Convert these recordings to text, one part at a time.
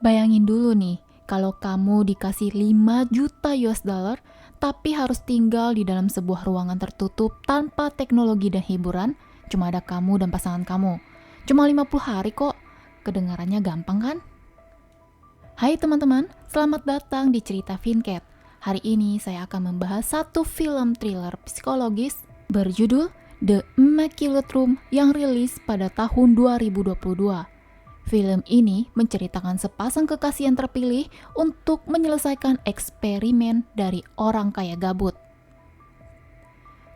Bayangin dulu nih, kalau kamu dikasih 5 juta US dollar, tapi harus tinggal di dalam sebuah ruangan tertutup tanpa teknologi dan hiburan, cuma ada kamu dan pasangan kamu. Cuma 50 hari kok, kedengarannya gampang kan? Hai teman-teman, selamat datang di Cerita Vincat. Hari ini saya akan membahas satu film thriller psikologis berjudul The Immaculate Room yang rilis pada tahun 2022. Film ini menceritakan sepasang kekasih yang terpilih untuk menyelesaikan eksperimen dari orang kaya gabut.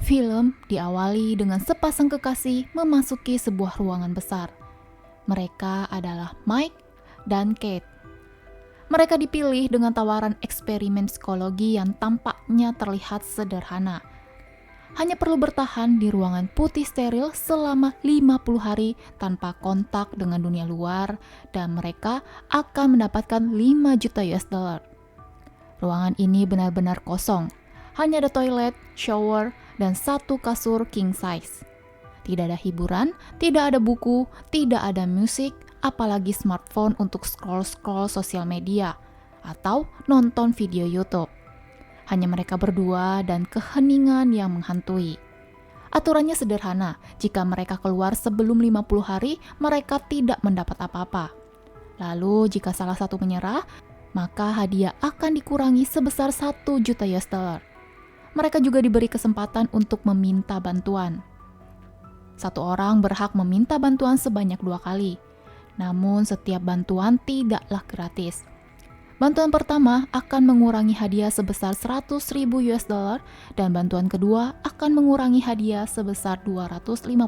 Film diawali dengan sepasang kekasih memasuki sebuah ruangan besar. Mereka adalah Mike dan Kate. Mereka dipilih dengan tawaran eksperimen psikologi yang tampaknya terlihat sederhana. Hanya perlu bertahan di ruangan putih steril selama 50 hari tanpa kontak dengan dunia luar dan mereka akan mendapatkan 5 juta US dollar. Ruangan ini benar-benar kosong. Hanya ada toilet, shower, dan satu kasur king size. Tidak ada hiburan, tidak ada buku, tidak ada musik, apalagi smartphone untuk scroll-scroll sosial media atau nonton video YouTube. Hanya mereka berdua dan keheningan yang menghantui. Aturannya sederhana, jika mereka keluar sebelum 50 hari, mereka tidak mendapat apa-apa. Lalu jika salah satu menyerah, maka hadiah akan dikurangi sebesar 1 juta US dollar. Mereka juga diberi kesempatan untuk meminta bantuan. Satu orang berhak meminta bantuan sebanyak 2 kali. Namun setiap bantuan tidaklah gratis. Bantuan pertama akan mengurangi hadiah sebesar 100.000 US dollar dan bantuan kedua akan mengurangi hadiah sebesar 250.000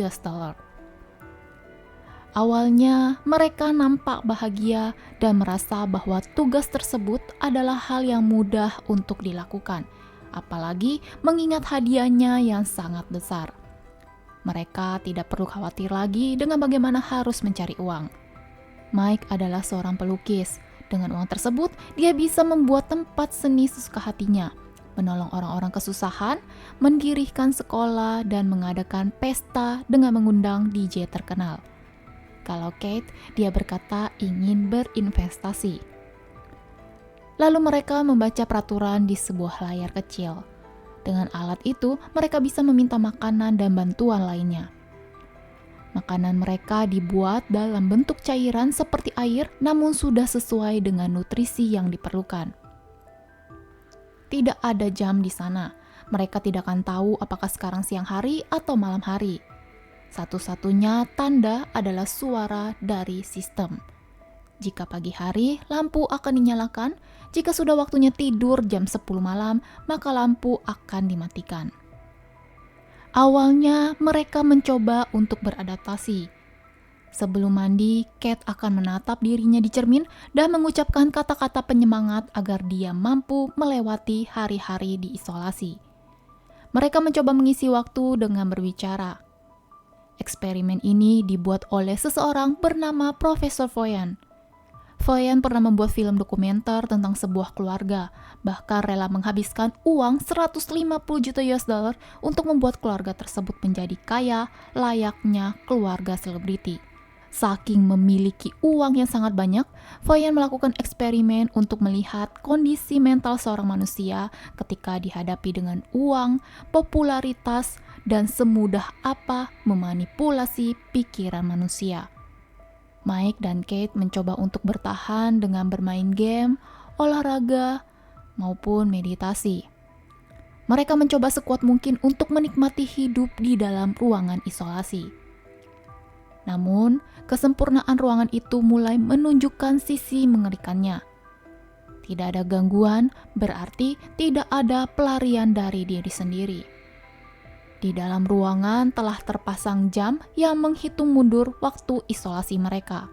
US dollar. Awalnya mereka nampak bahagia dan merasa bahwa tugas tersebut adalah hal yang mudah untuk dilakukan, apalagi mengingat hadiahnya yang sangat besar. Mereka tidak perlu khawatir lagi dengan bagaimana harus mencari uang. Mike adalah seorang pelukis. Dengan uang tersebut, dia bisa membuat tempat seni sesuka hatinya, menolong orang-orang kesusahan, mendirikan sekolah, dan mengadakan pesta dengan mengundang DJ terkenal. Kalau Kate, dia berkata ingin berinvestasi. Lalu mereka membaca peraturan di sebuah layar kecil. Dengan alat itu, mereka bisa meminta makanan dan bantuan lainnya. Makanan mereka dibuat dalam bentuk cairan seperti air, namun sudah sesuai dengan nutrisi yang diperlukan. Tidak ada jam di sana. Mereka tidak akan tahu apakah sekarang siang hari atau malam hari. Satu-satunya tanda adalah suara dari sistem. Jika pagi hari, lampu akan dinyalakan. Jika sudah waktunya tidur jam 10 malam, maka lampu akan dimatikan. Awalnya, mereka mencoba untuk beradaptasi. Sebelum mandi, Kate akan menatap dirinya di cermin dan mengucapkan kata-kata penyemangat agar dia mampu melewati hari-hari di isolasi. Mereka mencoba mengisi waktu dengan berbicara. Eksperimen ini dibuat oleh seseorang bernama Profesor Foyan. Foyan pernah membuat film dokumenter tentang sebuah keluarga, bahkan rela menghabiskan uang 150 juta US dollar untuk membuat keluarga tersebut menjadi kaya layaknya keluarga selebriti. Saking memiliki uang yang sangat banyak, Foyan melakukan eksperimen untuk melihat kondisi mental seorang manusia ketika dihadapi dengan uang, popularitas, dan semudah apa memanipulasi pikiran manusia. Mike dan Kate mencoba untuk bertahan dengan bermain game, olahraga, maupun meditasi. Mereka mencoba sekuat mungkin untuk menikmati hidup di dalam ruangan isolasi. Namun, kesempurnaan ruangan itu mulai menunjukkan sisi mengerikannya. Tidak ada gangguan, berarti tidak ada pelarian dari diri sendiri. Di dalam ruangan telah terpasang jam yang menghitung mundur waktu isolasi mereka.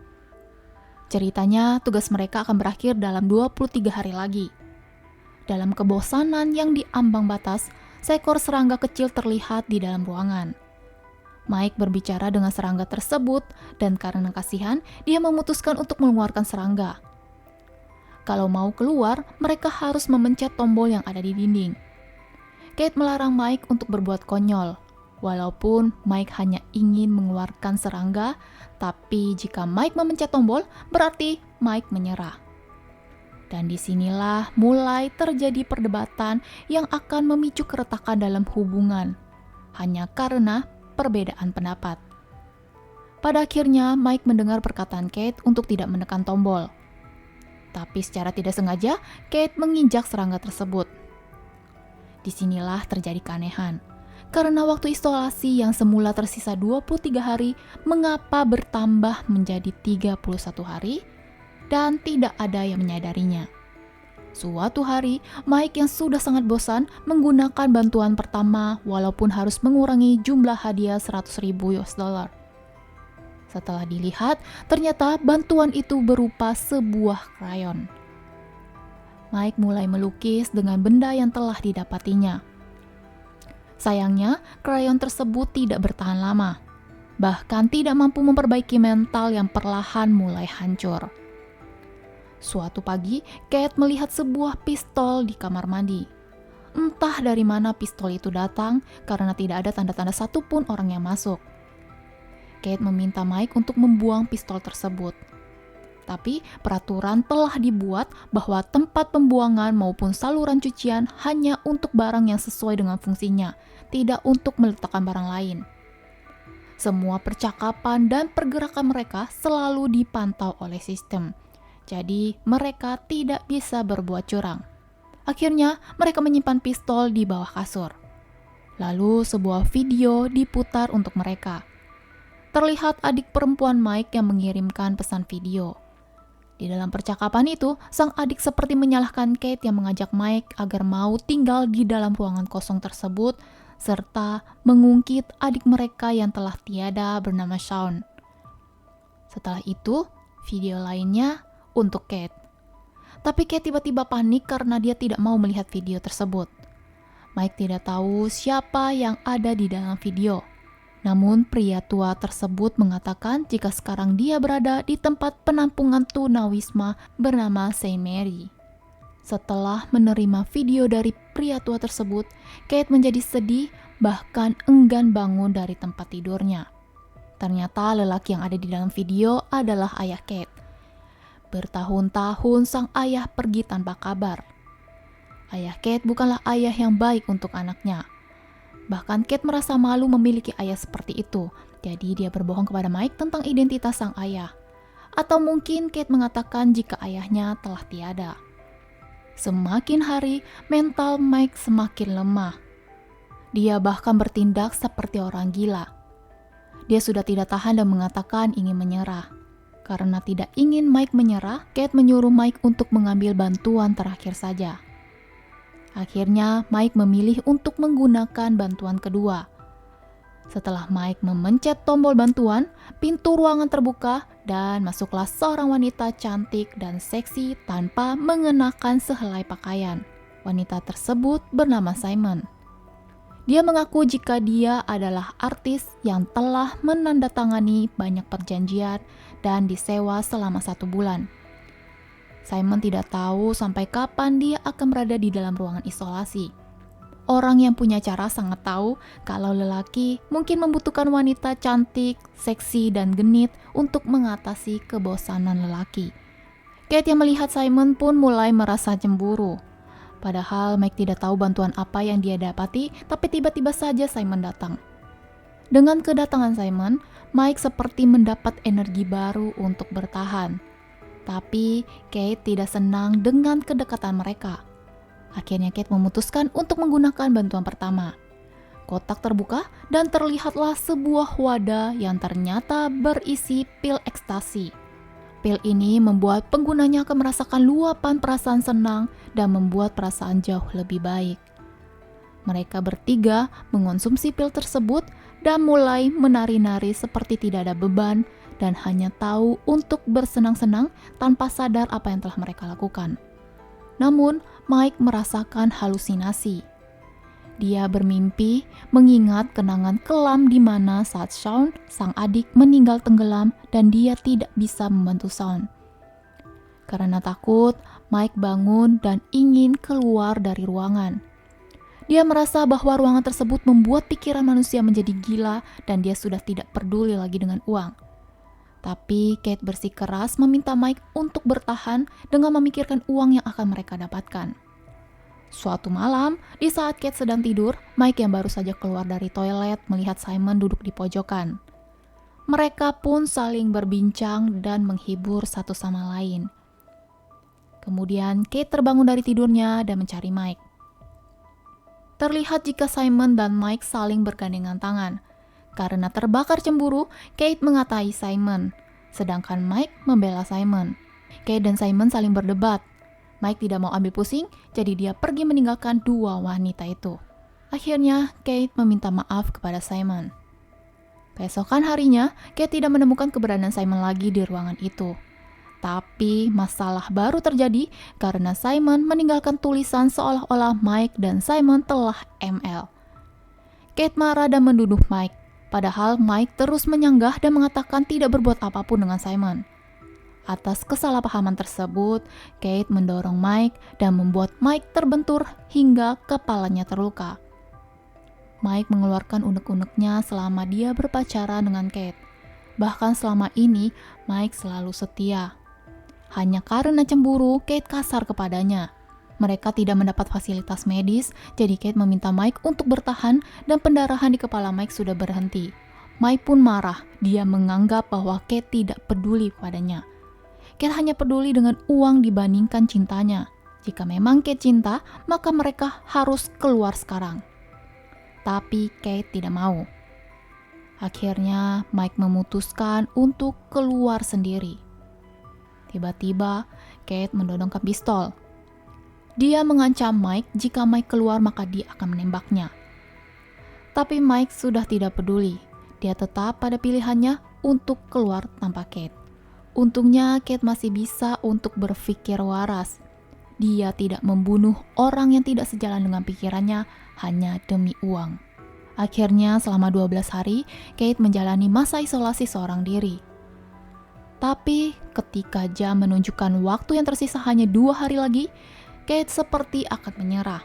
Ceritanya, tugas mereka akan berakhir dalam 23 hari lagi. Dalam kebosanan yang diambang batas, seekor serangga kecil terlihat di dalam ruangan. Mike berbicara dengan serangga tersebut dan karena kasihan, dia memutuskan untuk mengeluarkan serangga. Kalau mau keluar, mereka harus memencet tombol yang ada di dinding. Kate melarang Mike untuk berbuat konyol. Walaupun Mike hanya ingin mengeluarkan serangga, tapi jika Mike memencet tombol, berarti Mike menyerah. Dan disinilah mulai terjadi perdebatan yang akan memicu keretakan dalam hubungan, hanya karena perbedaan pendapat. Pada akhirnya, Mike mendengar perkataan Kate untuk tidak menekan tombol. Tapi secara tidak sengaja, Kate menginjak serangga tersebut. Disinilah terjadi keanehan. Karena waktu isolasi yang semula tersisa 23 hari, mengapa bertambah menjadi 31 hari? Dan tidak ada yang menyadarinya. Suatu hari, Mike yang sudah sangat bosan menggunakan bantuan pertama walaupun harus mengurangi jumlah hadiah $100,000. Setelah dilihat, ternyata bantuan itu berupa sebuah krayon. Mike mulai melukis dengan benda yang telah didapatinya. Sayangnya, krayon tersebut tidak bertahan lama, bahkan tidak mampu memperbaiki mental yang perlahan mulai hancur. Suatu pagi, Kate melihat sebuah pistol di kamar mandi. Entah dari mana pistol itu datang karena tidak ada tanda-tanda satupun orang yang masuk. Kate meminta Mike untuk membuang pistol tersebut. Tapi peraturan telah dibuat bahwa tempat pembuangan maupun saluran cucian hanya untuk barang yang sesuai dengan fungsinya, tidak untuk meletakkan barang lain. Semua percakapan dan pergerakan mereka selalu dipantau oleh sistem. Jadi mereka tidak bisa berbuat curang. Akhirnya mereka menyimpan pistol di bawah kasur. Lalu sebuah video diputar untuk mereka. Terlihat adik perempuan Mike yang mengirimkan pesan video. Di dalam percakapan itu, sang adik seperti menyalahkan Kate yang mengajak Mike agar mau tinggal di dalam ruangan kosong tersebut, serta mengungkit adik mereka yang telah tiada bernama Shawn. Setelah itu, video lainnya untuk Kate. Tapi Kate tiba-tiba panik karena dia tidak mau melihat video tersebut. Mike tidak tahu siapa yang ada di dalam video. Namun pria tua tersebut mengatakan jika sekarang dia berada di tempat penampungan tunawisma bernama Saint Mary. Setelah menerima video dari pria tua tersebut, Kate menjadi sedih bahkan enggan bangun dari tempat tidurnya. Ternyata lelaki yang ada di dalam video adalah ayah Kate. Bertahun-tahun sang ayah pergi tanpa kabar. Ayah Kate bukanlah ayah yang baik untuk anaknya. Bahkan Kate merasa malu memiliki ayah seperti itu. Jadi dia berbohong kepada Mike tentang identitas sang ayah. Atau mungkin Kate mengatakan jika ayahnya telah tiada. Semakin hari, mental Mike semakin lemah. Dia bahkan bertindak seperti orang gila. Dia sudah tidak tahan dan mengatakan ingin menyerah. Karena tidak ingin Mike menyerah, Kate menyuruh Mike untuk mengambil bantuan terakhir saja. Akhirnya, Mike memilih untuk menggunakan bantuan kedua. Setelah Mike memencet tombol bantuan, pintu ruangan terbuka dan masuklah seorang wanita cantik dan seksi tanpa mengenakan sehelai pakaian. Wanita tersebut bernama Simon. Dia mengaku jika dia adalah artis yang telah menandatangani banyak perjanjian dan disewa selama 1 bulan. Simon tidak tahu sampai kapan dia akan berada di dalam ruangan isolasi. Orang yang punya cara sangat tahu kalau lelaki mungkin membutuhkan wanita cantik, seksi, dan genit untuk mengatasi kebosanan lelaki. Kate yang melihat Simon pun mulai merasa cemburu. Padahal Mike tidak tahu bantuan apa yang dia dapati, tapi tiba-tiba saja Simon datang. Dengan kedatangan Simon, Mike seperti mendapat energi baru untuk bertahan. Tapi Kate tidak senang dengan kedekatan mereka. Akhirnya Kate memutuskan untuk menggunakan bantuan pertama. Kotak terbuka dan terlihatlah sebuah wadah yang ternyata berisi pil ekstasi. Pil ini membuat penggunanya akan merasakan luapan perasaan senang dan membuat perasaan jauh lebih baik. Mereka bertiga mengonsumsi pil tersebut dan mulai menari-nari seperti tidak ada beban dan hanya tahu untuk bersenang-senang tanpa sadar apa yang telah mereka lakukan. Namun, Mike merasakan halusinasi. Dia bermimpi mengingat kenangan kelam di mana saat Shawn, sang adik, meninggal tenggelam dan dia tidak bisa membantu Shawn. Karena takut, Mike bangun dan ingin keluar dari ruangan. Dia merasa bahwa ruangan tersebut membuat pikiran manusia menjadi gila dan dia sudah tidak peduli lagi dengan uang. Tapi Kate bersikeras meminta Mike untuk bertahan dengan memikirkan uang yang akan mereka dapatkan. Suatu malam, di saat Kate sedang tidur, Mike yang baru saja keluar dari toilet melihat Simon duduk di pojokan. Mereka pun saling berbincang dan menghibur satu sama lain. Kemudian Kate terbangun dari tidurnya dan mencari Mike. Terlihat jika Simon dan Mike saling bergandengan tangan. Karena terbakar cemburu, Kate mengatai Simon, sedangkan Mike membela Simon. Kate dan Simon saling berdebat. Mike tidak mau ambil pusing, jadi dia pergi meninggalkan dua wanita itu. Akhirnya, Kate meminta maaf kepada Simon. Keesokan harinya, Kate tidak menemukan keberadaan Simon lagi di ruangan itu. Tapi masalah baru terjadi karena Simon meninggalkan tulisan seolah-olah Mike dan Simon telah ML. Kate marah dan menuduh Mike. Padahal Mike terus menyanggah dan mengatakan tidak berbuat apapun dengan Simon. Atas kesalahpahaman tersebut, Kate mendorong Mike dan membuat Mike terbentur hingga kepalanya terluka. Mike mengeluarkan unek-uneknya selama dia berpacaran dengan Kate. Bahkan selama ini, Mike selalu setia. Hanya karena cemburu, Kate kasar kepadanya. Mereka tidak mendapat fasilitas medis, jadi Kate meminta Mike untuk bertahan dan pendarahan di kepala Mike sudah berhenti. Mike pun marah, dia menganggap bahwa Kate tidak peduli padanya. Kate hanya peduli dengan uang dibandingkan cintanya. Jika memang Kate cinta, maka mereka harus keluar sekarang. Tapi Kate tidak mau. Akhirnya Mike memutuskan untuk keluar sendiri. Tiba-tiba Kate menodongkan pistol. Dia mengancam Mike jika Mike keluar maka dia akan menembaknya. Tapi Mike sudah tidak peduli. Dia tetap pada pilihannya untuk keluar tanpa Kate. Untungnya Kate masih bisa untuk berpikir waras. Dia tidak membunuh orang yang tidak sejalan dengan pikirannya hanya demi uang. Akhirnya selama 12 hari, Kate menjalani masa isolasi seorang diri. Tapi ketika jam menunjukkan waktu yang tersisa hanya 2 hari lagi, Kate seperti akan menyerah.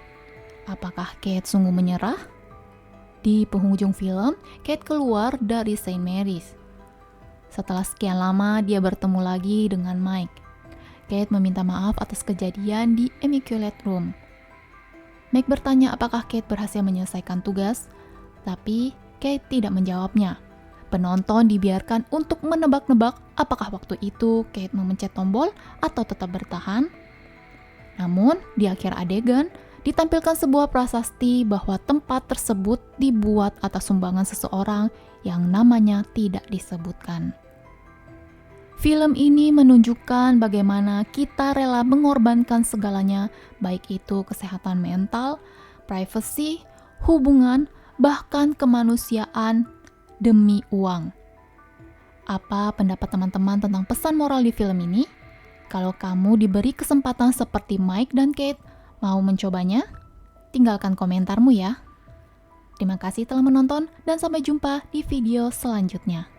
Apakah Kate sungguh menyerah? Di penghujung film, Kate keluar dari St. Mary's. Setelah sekian lama, dia bertemu lagi dengan Mike. Kate meminta maaf atas kejadian di Immaculate Room. Mike bertanya apakah Kate berhasil menyelesaikan tugas, tapi Kate tidak menjawabnya. Penonton dibiarkan untuk menebak-nebak apakah waktu itu Kate memencet tombol atau tetap bertahan. Namun, di akhir adegan, ditampilkan sebuah prasasti bahwa tempat tersebut dibuat atas sumbangan seseorang yang namanya tidak disebutkan. Film ini menunjukkan bagaimana kita rela mengorbankan segalanya, baik itu kesehatan mental, privasi, hubungan, bahkan kemanusiaan demi uang. Apa pendapat teman-teman tentang pesan moral di film ini? Kalau kamu diberi kesempatan seperti Mike dan Kate, mau mencobanya? Tinggalkan komentarmu ya. Terima kasih telah menonton dan sampai jumpa di video selanjutnya.